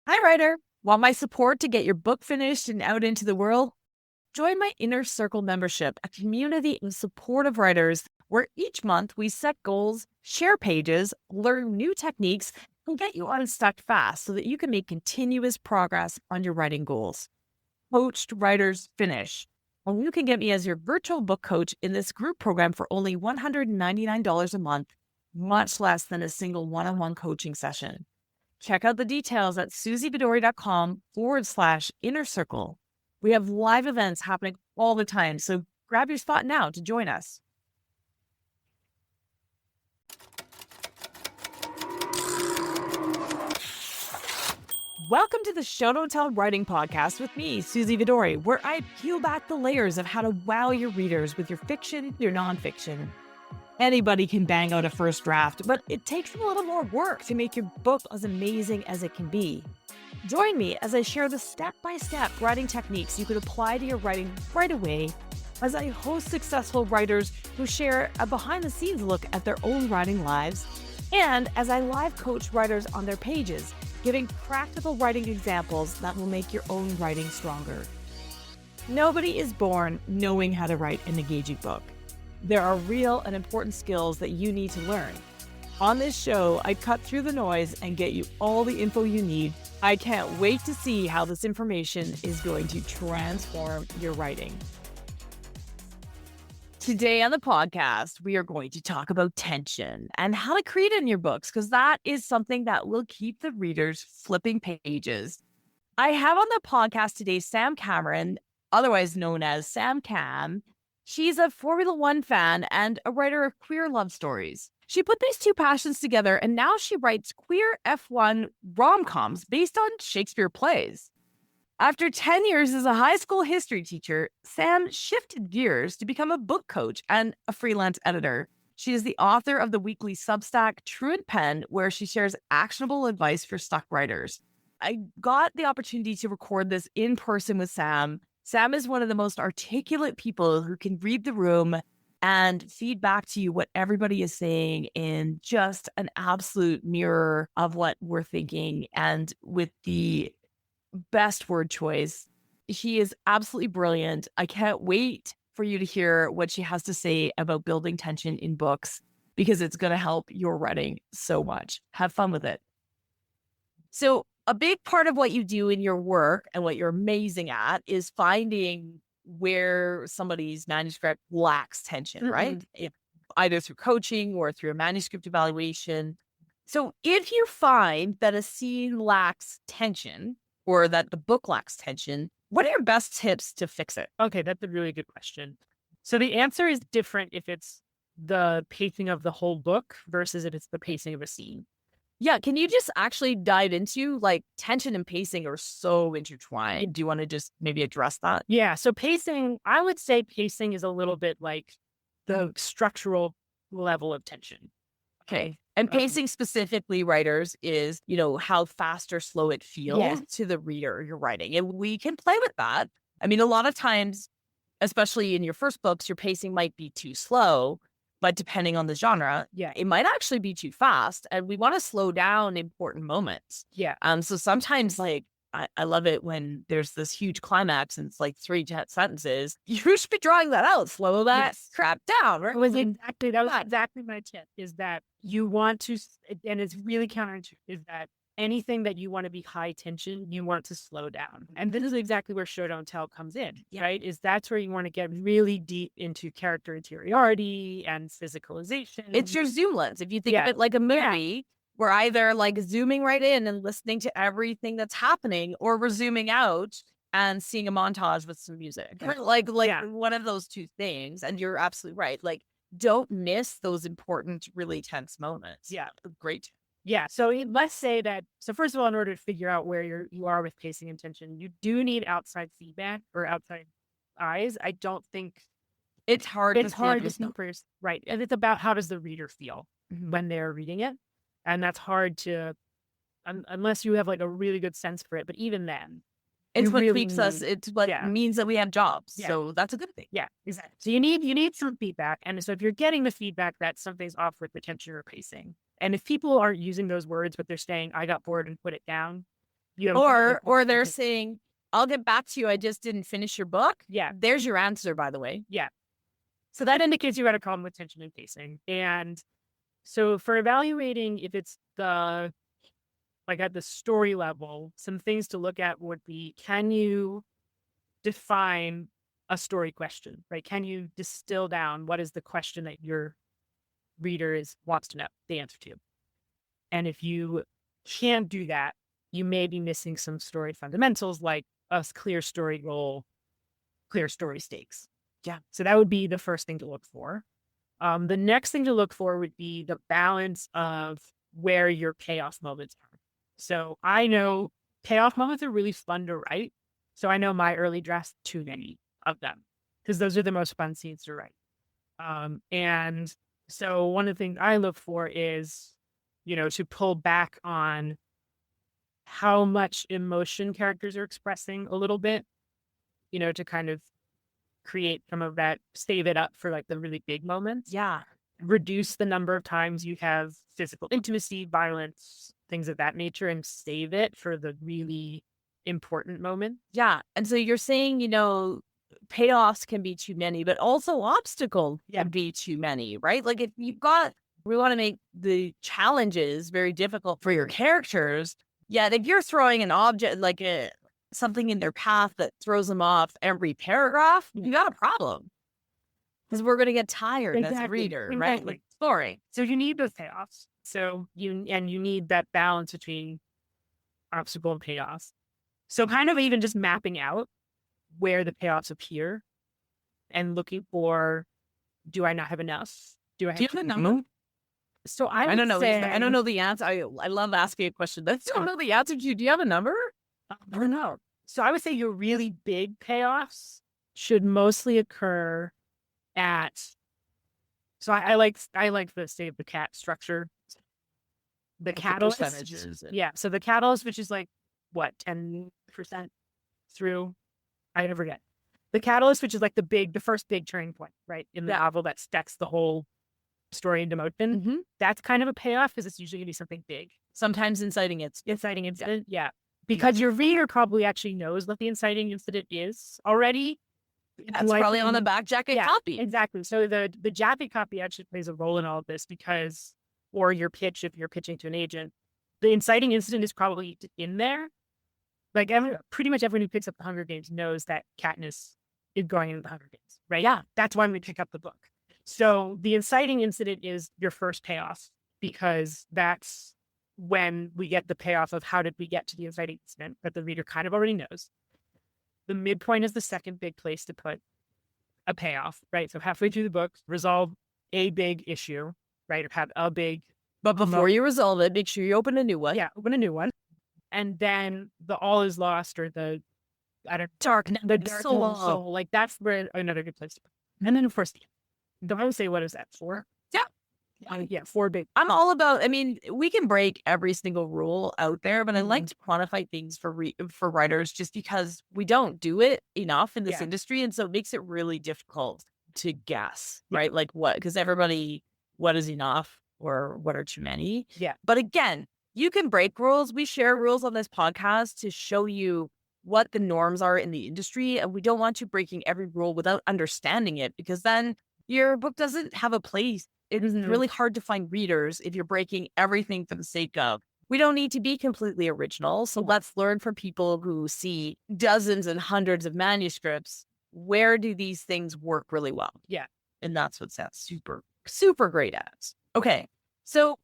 Hi, writer. Want my support to get your book finished and out into the world? Join my Inner Circle membership, a community of supportive writers where each month we set goals, share pages, learn new techniques, and get you unstuck fast so that you can make continuous progress on your writing goals. Coached Writers Finish. And you can get me as your virtual book coach in this group program for only $199 a month, much less than a single one-on-one coaching session. Check out the details at suzyvidori.com/inner circle. We have live events happening all the time, so grab your spot now to join us. Welcome to the Show Don't Tell Writing Podcast with me, Suzy Vidori, where I peel back the layers of how to wow your readers with your fiction, your nonfiction. Anybody can bang out a first draft, but it takes a little more work to make your book as amazing as it can be. Join me as I share the step-by-step writing techniques you could apply to your writing right away, as I host successful writers who share a behind-the-scenes look at their own writing lives, and as I live coach writers on their pages, giving practical writing examples that will make your own writing stronger. Nobody is born knowing how to write an engaging book. There are real and important skills that you need to learn. On this show, I cut through the noise and get you all the info you need. I can't wait to see how this information is going to transform your writing. Today on the podcast, we are going to talk about tension and how to create it in your books, because that is something that will keep the readers flipping pages. I have on the podcast today Sam Cameron, otherwise known as Sam Cam. She's a Formula One fan and a writer of queer love stories. She put these two passions together, and now she writes queer F1 rom-coms based on Shakespeare plays. After 10 years as a high school history teacher, Sam shifted gears to become a book coach and a freelance editor. She is the author of the weekly Substack Truant Pen, where she shares actionable advice for stuck writers. I got the opportunity to record this in person with Sam. Sam is one of the most articulate people who can read the room and feed back to you what everybody is saying in just an absolute mirror of what we're thinking, and with the best word choice. She is absolutely brilliant. I can't wait for you to hear what she has to say about building tension in books, because it's going to help your writing so much. Have fun with it. So a big part of what you do in your work and what you're amazing at is finding where somebody's manuscript lacks tension, right? Either through coaching or through a manuscript evaluation. So if you find that a scene lacks tension or that the book lacks tension, what are your best tips to fix it? Okay, that's a really good question. So the answer is different if it's the pacing of the whole book versus if it's the pacing of a scene. Yeah, can you just actually dive into, like, tension and pacing are so intertwined. Do you want to just maybe address that? Yeah, so pacing, I would say pacing is a little bit like the structural level of tension. Okay. And pacing specifically, writers, is, how fast or slow it feels to the reader you're writing. And we can play with that. I mean, a lot of times, especially in your first books, your pacing might be too slow, but depending on the genre, it might actually be too fast. And we want to slow down important moments. So sometimes, like, I love it when there's this huge climax and it's like 3 sentences. You should be drawing that out. Slow that crap down, right? That was exactly my tip, is that you want to, and it's really counterintuitive, is that anything that you want to be high tension, you want to slow down. And this is exactly where Show Don't Tell comes in, right? Is that's where you want to get really deep into character interiority and physicalization. It's your zoom lens. If you think of it like a movie, we're either like zooming right in and listening to everything that's happening, or we're zooming out and seeing a montage with some music. Like one of those two things. And you're absolutely right. Like, don't miss those important, really tense moments. Great. Yeah. So let's say that, so first of all, in order to figure out where you are with pacing and tension, you do need outside feedback or outside eyes. I don't think it's hard to see first. Right. And it's about how does the reader feel when they're reading it. And that's hard to, unless you have like a really good sense for it. But even then, it's what keeps us. It's what means that we have jobs. So that's a good thing. Yeah, exactly. So you need some feedback. And so if you're getting the feedback that something's off with the tension or pacing, and if people aren't using those words, but they're saying, I got bored and put it down, You have Or they're saying, I'll get back to you. I just didn't finish your book. Yeah. There's your answer, by the way. Yeah. So that indicates you had a problem with tension and pacing. And so for evaluating if it's the, like at the story level, some things to look at would be, can you define a story question, right? Can you distill down what is the question that your reader wants to know the answer to? And if you can't do that, you may be missing some story fundamentals like a clear story goal, clear story stakes. Yeah. So that would be the first thing to look for. The next thing to look for would be the balance of where your payoff moments are. So I know payoff moments are really fun to write. So I know my early drafts, too many of them, because those are the most fun scenes to write. And so one of the things I look for is, to pull back on how much emotion characters are expressing a little bit, to kind of create some of that, save it up for like the really big moments. Yeah. Reduce the number of times you have physical intimacy, violence, things of that nature, and save it for the really important moment. Yeah. And so you're saying, payoffs can be too many, but also obstacles can be too many, right? Like if we want to make the challenges very difficult for your characters. Yet if you're throwing an object, like something in their path that throws them off every paragraph, you got a problem. Because we're going to get tired as a reader, right? Like exploring. So you need those payoffs. So you need that balance between obstacle and payoffs. So kind of even just mapping out where the payoffs appear and looking for, do I not have enough? Do you have a number? So I don't know. I don't know the answer. I love asking a question. I don't know the answer to. Do you have a number? I don't know. So I would say your really big payoffs should mostly occur at. So I like the state of the cat structure. The catalyst. Percentages. Yeah. So the catalyst, which is like what, 10% through. I never forget. The catalyst, which is like the first big turning point, right? In the novel that stacks the whole story into motion. Mm-hmm. That's kind of a payoff because it's usually going to be something big. Sometimes inciting incident. Yeah. Because your reader probably actually knows what the inciting incident is already. That's probably on the back jacket copy. Exactly. So the jacket copy actually plays a role in all of this because, or your pitch, if you're pitching to an agent, the inciting incident is probably in there. Like pretty much everyone who picks up the Hunger Games knows that Katniss is going into the Hunger Games, right? Yeah. That's why we pick up the book. So the inciting incident is your first payoff because that's when we get the payoff of how did we get to the inciting incident that the reader kind of already knows. The midpoint is the second big place to put a payoff, right? So halfway through the book, resolve a big issue, right? Or have a big. But before you resolve it, make sure you open a new one. Yeah, open a new one. And then the all is lost or the dark soul. Like that's where another good place to put. And then of course, don't I say what is that for? Yeah, 4 big. I'm all about. I mean, we can break every single rule out there, but I like to quantify things for writers just because we don't do it enough in this industry, and so it makes it really difficult to guess, right? Like what? Because what is enough or what are too many? Yeah. But again, you can break rules. We share rules on this podcast to show you what the norms are in the industry, and we don't want you breaking every rule without understanding it, because then your book doesn't have a place. It is really hard to find readers if you're breaking everything for the sake of. We don't need to be completely original. So let's learn from people who see dozens and hundreds of manuscripts. Where do these things work really well? Yeah. And that's what Sam's super, super great at. Okay. So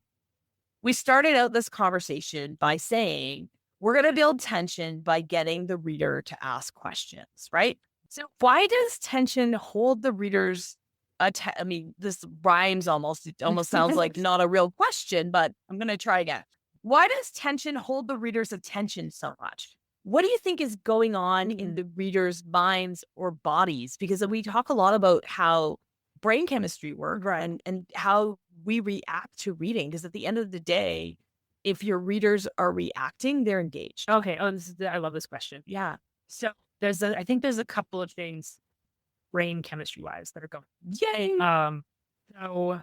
we started out this conversation by saying we're going to build tension by getting the reader to ask questions, right? So why does tension hold the reader's I mean, this rhymes almost. It almost sounds like not a real question, but I'm going to try again. Why does tension hold the reader's attention so much? What do you think is going on in the reader's minds or bodies? Because we talk a lot about how brain chemistry works and how we react to reading. Because at the end of the day, if your readers are reacting, they're engaged. Okay. Oh, I love this question. Yeah. So I think there's a couple of things brain chemistry wise that are going. Yay. So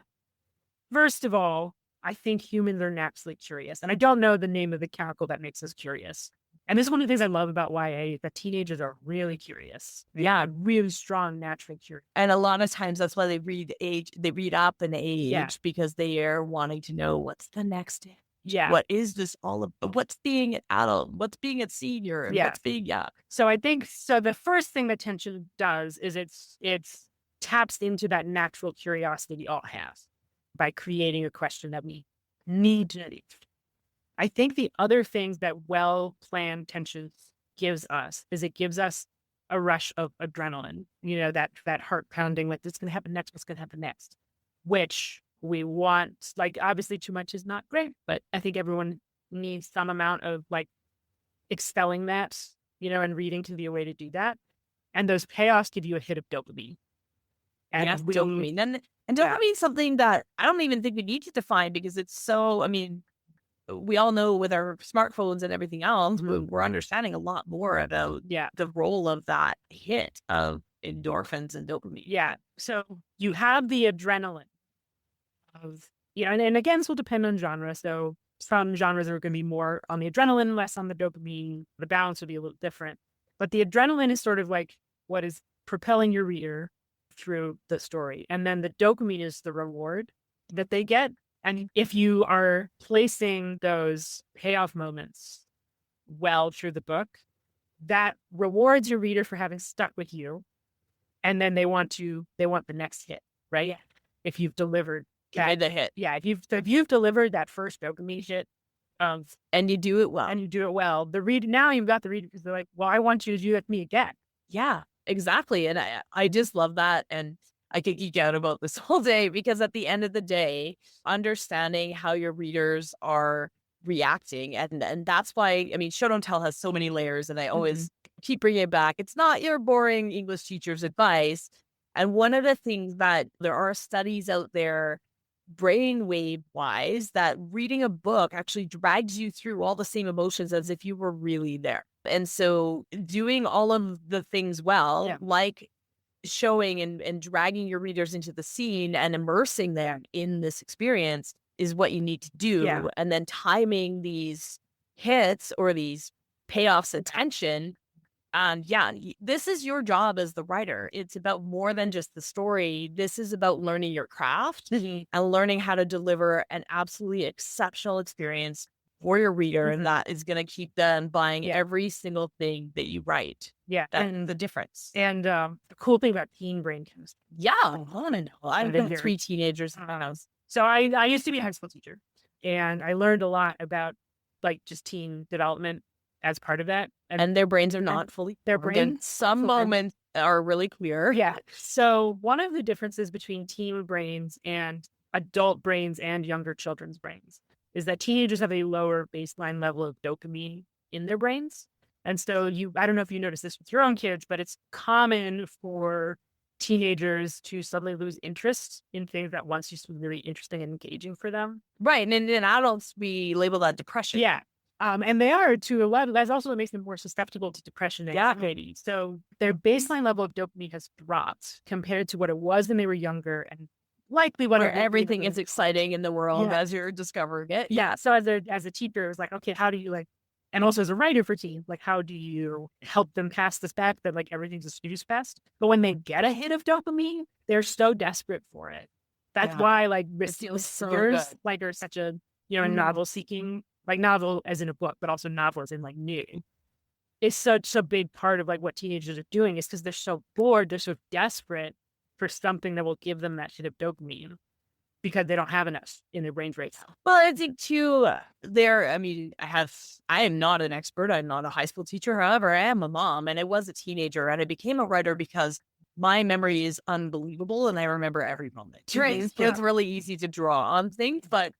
first of all, I think humans are naturally curious. And I don't know the name of the chemical that makes us curious. And this is one of the things I love about YA, that teenagers are really curious. Yeah. Really strong, naturally curious. And a lot of times that's why they read up in age Yeah. because they are wanting to know what's the next age. Yeah. What is this all about? What's being an adult? What's being a senior? And Yeah. what's being So I think the first thing that tension does is it's taps into that natural curiosity we all have by creating a question that we need to know. I think the other things that well-planned tensions gives us is it gives us a rush of adrenaline, that heart pounding, like, what's going to happen next? What's going to happen next? Which we want, like, obviously too much is not great, but I think everyone needs some amount of like expelling that, and reading can be a way to do that. And those payoffs give you a hit of dopamine. And yes, dopamine. And dopamine is something that I don't even think we need to define because it's so, I mean, we all know with our smartphones and everything else, we're understanding a lot more about the role of that hit of endorphins and dopamine. Yeah. So you have the adrenaline of, and again, this will depend on genre. So some genres are going to be more on the adrenaline, less on the dopamine. The balance would be a little different. But the adrenaline is sort of like what is propelling your reader through the story. And then the dopamine is the reward that they get. And if you are placing those payoff moments well through the book, that rewards your reader for having stuck with you. And then they want the next hit, right? Yeah. If you've delivered the hit. Yeah. If you've delivered that first dopamine hit, and you do it well. The reader, now you've got the reader because they're like, well, I want you to do that to me again. Yeah, exactly. And I just love that. And I could geek out about this whole day because at the end of the day, understanding how your readers are reacting. And that's why, I mean, Show Don't Tell has so many layers and I always keep bringing it back. It's not your boring English teacher's advice. And one of the things that there are studies out there brainwave wise that reading a book actually drags you through all the same emotions as if you were really there. And so doing all of the things well, like showing and dragging your readers into the scene and immersing them in this experience is what you need to do. Yeah. And then timing these hits or these payoffs of tension. And this is your job as the writer. It's about more than just the story. This is about learning your craft and learning how to deliver an absolutely exceptional experience for your reader. And that is going to keep them buying every single thing that you write. Yeah. That's the difference. And the cool thing about teen brain chemistry. Yeah. I want to know. I've got 3 teenagers in my house. So I used to be a high school teacher and I learned a lot about like just teen development as part of that. And their brains are not fully. Their brains. Some moments are really clear. Yeah. So one of the differences between teen brains and adult brains and younger children's brains is that teenagers have a lower baseline level of dopamine in their brains. And so I don't know if you notice this with your own kids, but it's common for teenagers to suddenly lose interest in things that once used to be really interesting and engaging for them. Right. And in adults, we label that depression. Yeah. And they are to a level that's also what makes them more susceptible to depression and anxiety. So their baseline level of dopamine has dropped compared to what it was when they were younger, and likely where everything is exciting in the world as you're discovering it. Yeah. So as a teacher, it was like, okay, how do you and also as a writer for teens, like, how do you help them pass this back that like everything's a snooze fest? But when they get a hit of dopamine, they're so desperate for it. That's why like readers like are such a a novel seeking. Like novel as in a book, but also novel as in like new. It's such a big part of like what teenagers are doing is because they're so bored, they're so desperate for something that will give them that hit of dopamine because they don't have enough in their brains right now. Well, I think too, I am not an expert. I'm not a high school teacher. However, I am a mom and I was a teenager and I became a writer because my memory is unbelievable and I remember every moment. Right? So it's really easy to draw on things, but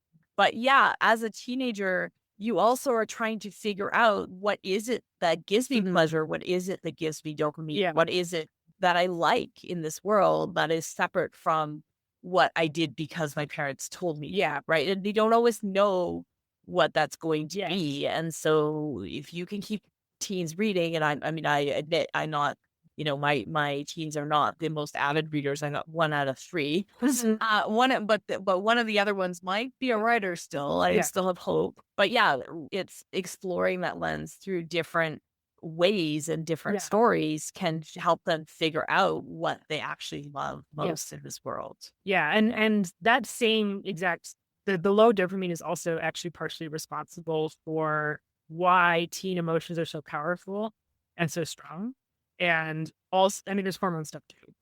yeah, as a teenager, you also are trying to figure out what is it that gives me pleasure? What is it that gives me dopamine? Yeah. What is it that I like in this world that is separate from what I did because my parents told me? Yeah, right. And they don't always know what that's going to be. And so if you can keep teens reading, and I admit I'm not, my teens are not the most avid readers. I got 1 out of 3. But one of the other ones might be a writer still. I still have hope. But yeah, it's exploring that lens through different ways and different stories can help them figure out what they actually love most in this world. Yeah, and that same exact the low dopamine is also actually partially responsible for why teen emotions are so powerful and so strong. And also, I mean, there's hormone stuff too,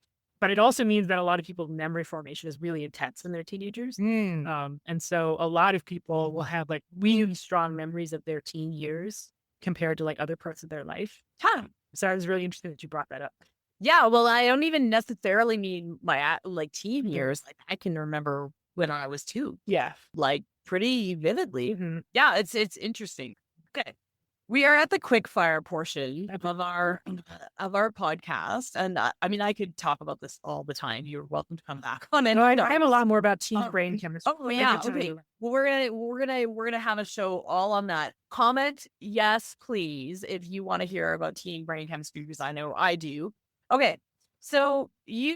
but it also means that a lot of people's memory formation is really intense when they're teenagers. And so a lot of people will have like really strong memories of their teen years compared to like other parts of their life. So I was really interested that you brought that up. Yeah, well, I don't even necessarily mean my like teen years. Like I can remember when I was 2. Yeah, like pretty vividly. Yeah, it's interesting. Okay. We are at the quick fire portion of our podcast. And I mean, I could talk about this all the time. You're welcome to come back on it. No, I have a lot more about teen brain chemistry. Oh yeah. Okay. Well, we're gonna have a show all on that. Comment yes, please, if you want to hear about teen brain chemistry, because I know I do. Okay. So you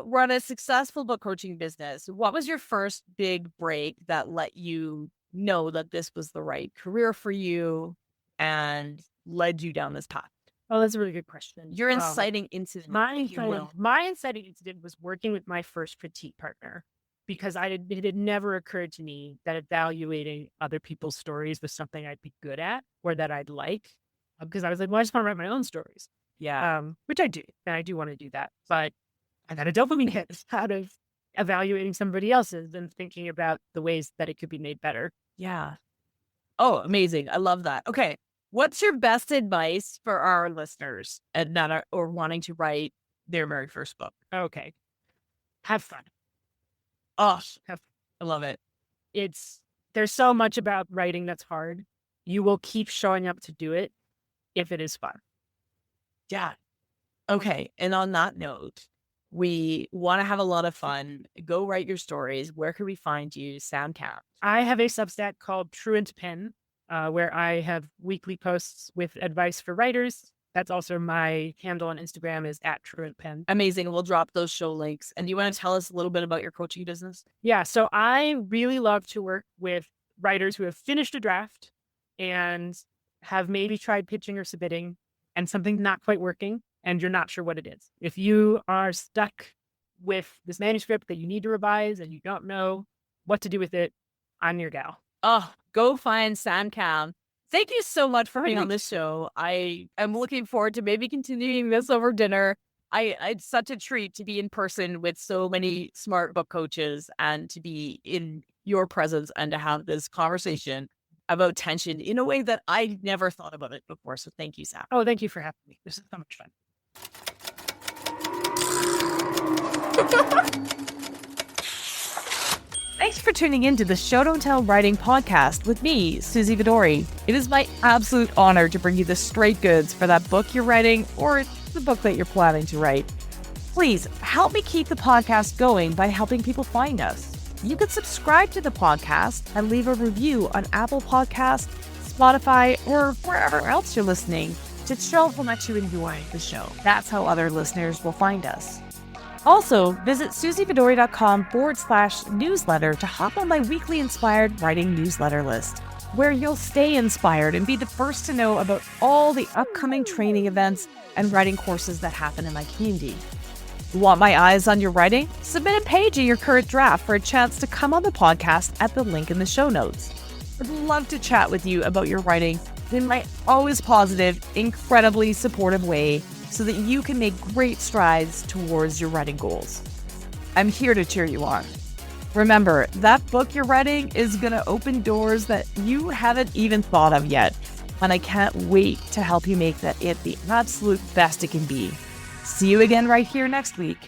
run a successful book coaching business. What was your first big break that let you know that this was the right career for you and led you down this path? Oh, that's a really good question. Your inciting incident. My inciting incident was working with my first critique partner, because it had never occurred to me that evaluating other people's stories was something I'd be good at or that I'd like. Because I was like, well, I just want to write my own stories. Yeah. Which I do. And I do want to do that. But I got a dopamine hit out of evaluating somebody else's and thinking about the ways that it could be made better. Yeah. Oh, amazing. I love that. Okay. What's your best advice for our listeners or wanting to write their very first book? Okay. Have fun. Oh, I love it. There's so much about writing that's hard. You will keep showing up to do it if it is fun. Yeah. Okay. And on that note, we want to have a lot of fun. Go write your stories. Where can we find you, Sam Camp? I have a Substack called Truant Pen, where I have weekly posts with advice for writers. That's also my handle on Instagram is @TruantPen. Amazing. We'll drop those show links. And you want to tell us a little bit about your coaching business? Yeah. So I really love to work with writers who have finished a draft and have maybe tried pitching or submitting and something's not quite working and you're not sure what it is. If you are stuck with this manuscript that you need to revise and you don't know what to do with it, I'm your gal. Oh, go find Sam Cam. Thank you so much for being on this show. I am looking forward to maybe continuing this over dinner. It's such a treat to be in person with so many smart book coaches and to be in your presence and to have this conversation about tension in a way that I never thought about it before. So thank you, Sam. Oh, thank you for having me. This is so much fun. Thanks for tuning in to the Show Don't Tell Writing Podcast with me, Suzy Vidori. It is my absolute honor to bring you the straight goods for that book you're writing or the book that you're planning to write. Please help me keep the podcast going by helping people find us. You can subscribe to the podcast and leave a review on Apple Podcasts, Spotify, or wherever else you're listening to show how much you enjoy the show. That's how other listeners will find us. Also, visit suzyvidori.com/newsletter to hop on my weekly inspired writing newsletter list, where you'll stay inspired and be the first to know about all the upcoming training events and writing courses that happen in my community. Want my eyes on your writing? Submit a page of your current draft for a chance to come on the podcast at the link in the show notes. I'd love to chat with you about your writing in my always positive, incredibly supportive way so that you can make great strides towards your writing goals. I'm here to cheer you on. Remember, that book you're writing is going to open doors that you haven't even thought of yet, and I can't wait to help you make that it the absolute best it can be. See you again right here next week.